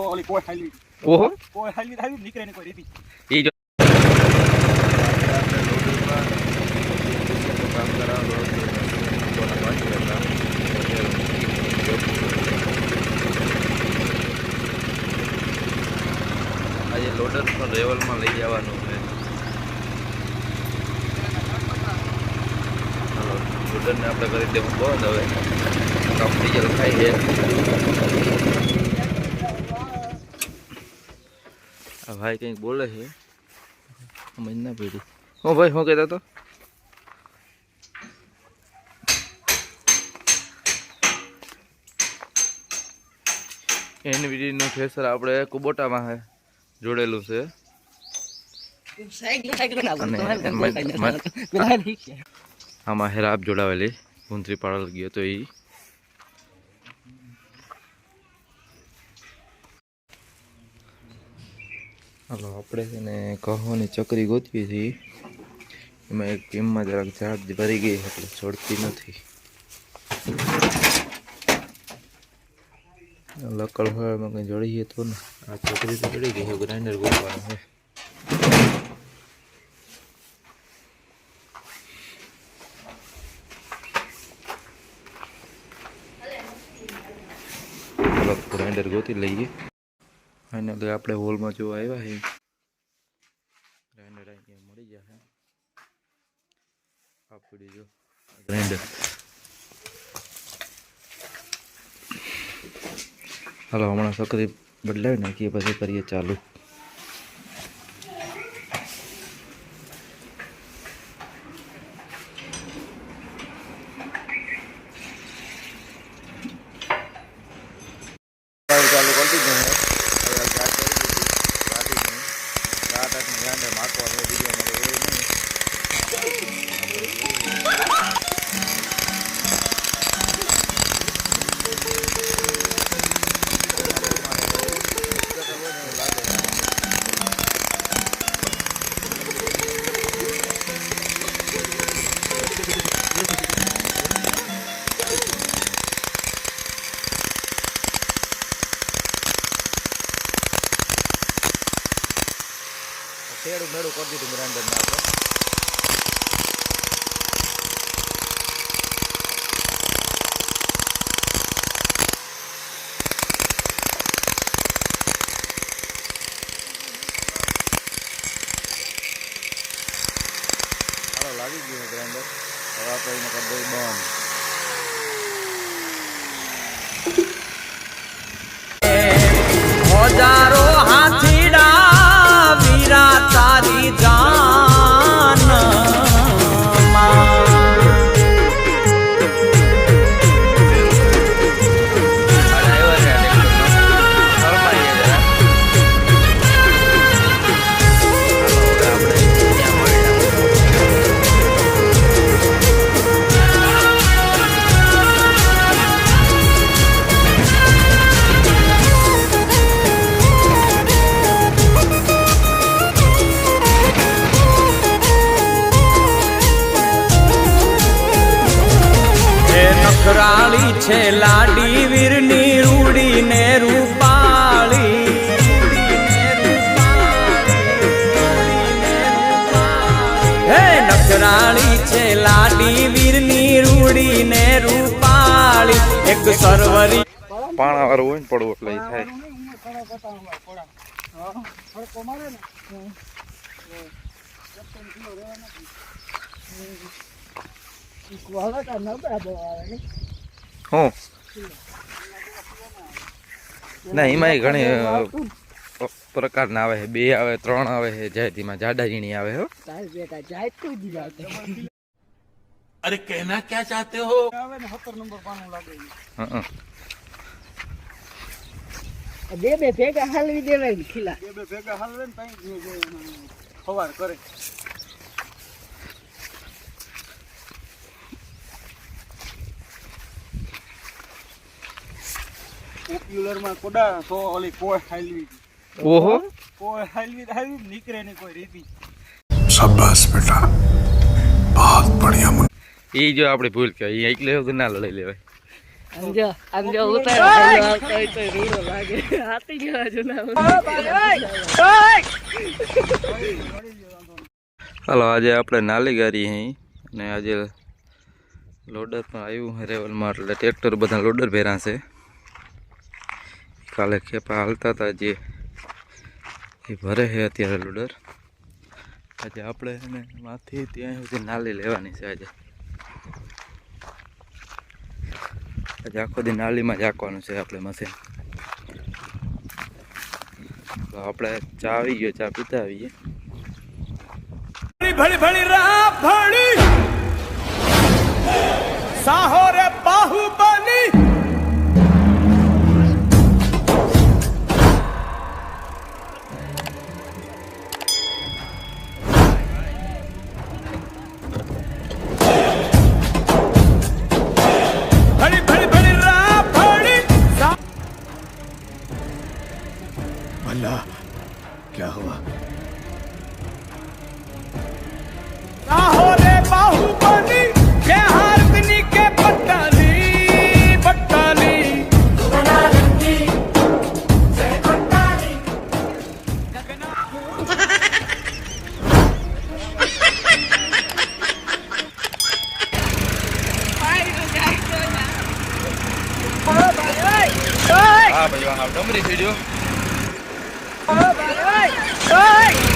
ઓલી કોઈ હાલી ઓહો કોઈ હાલી આવી નીકળે ને કોઈ રીતી એ જો આજે લોડર પણ રેવલમાં લઈ જવાનું છે. હાલો લોડરને આપણે કરી દેવું બંધ. હવે કંપની જે લખાઈ છે આ ભાઈ કંઈક બોલે છે સમજ ના પડી. હું ભાઈ શું કહેતા હતો? એનવીડીનું થ્રેસર આપણે કુબોટામાં છે જોડેલું છે. આમાં હેરાપ જોડાવેલી ગુંથરી પાડલ ગયો તો એ હાલો આપણે છે ને કહવાની ચકરી ગોતવી હતી. એમાં એક ટીમમાં જરાક ચાર્જ ભરી ગઈ એટલે છોડતી નથી. લકડ હોય એમાં કંઈ જડીએ તો ને આ ચકરી તો ચડી ગઈ છે. ગ્રાઇન્ડર ગોતવાનું છે. ગ્રાઇન્ડર ગોતી લઈએ. ફાઇનલી આપણે હોલમાં જોવા આવ્યા છે. ગ્રાઇન્ડર અહીંયા મળી જશે. આપડી જો ગ્રાઇન્ડર. હાલો હમણાં સકરી બદલાવી નાખીએ પછી કરીએ ચાલુ. ચાલુ કરતી જ નહીં. તેડું મેળું કરી દીધું ગ્રાઇન્ડરને આપણે. હાલો લાગી ગયું ગ્રાઇન્ડર. હવે આપણે એને કરી દઈએ બંધ. હજારો હાથીડા વીરા તારી જાન નખરાળી છે લાડી વીરની રૂડી ને રૂપાળી. હે નખરાળી છે લાડી વીરની રૂડી ને રૂપાળી. એક સરવરી પાણા વાળું હોય ને પડવું એટલે ઈ થાય. હું ના એમાં ઘણી પ્રકારના આવે છે. 2 આવે 3 આવે છે. જાતિમાં જાડા ઝીણી આવે હો. अरे कहना क्या चाहते हो? આવે ને 17 નંબર પાનું લાગે. બે ભેગા હાલવી દેવાય ને ખીલા. બે ભેગા હાલવે ને તઈ ખવાર કરે. પોપ્યુલર માં કોડા તો ઓલી કોઈ હાલવી. ઓહો કોઈ હાલવી નીકળે ને કોઈ રીતી. शाबाश बेटा, बहुत बढ़िया. એ જો આપણે ભૂલ કહેવાય. એ એટલે ના લડાઈ લેવાય. અંજો ઉતાર આવતો હોય તો રૂડો લાગે હાથી જેવા જૂના હાલો આજે આપણે નાલી ગારી હઈ અને આજે લોડર પણ આવ્યું છે રેવલમાં એટલે ટ્રેક્ટર બધા લોડર ભેરા છે કાલે ખેપા હાલતા હતા જે એ ભરે છે અત્યારે લોડર આજે આપણે એને માંથી ત્યાં સુધી નાલી લેવાની છે આજે આખો દી નાલીમાં જ હાંકવાનું છે આપણે મશીન તો આપણે ચા આવી ગયો ચા પીતા આવીએ ભળી ભળી રા ભળી સાહો રે બાહુબલી ભળી ભળી ભળી રા ભળી भला क्या हुआ साहो रे बाहुबली के हारनी के पट्टाली पट्टाली હા ભાઈ ડમરી થઈ ગયો ઓય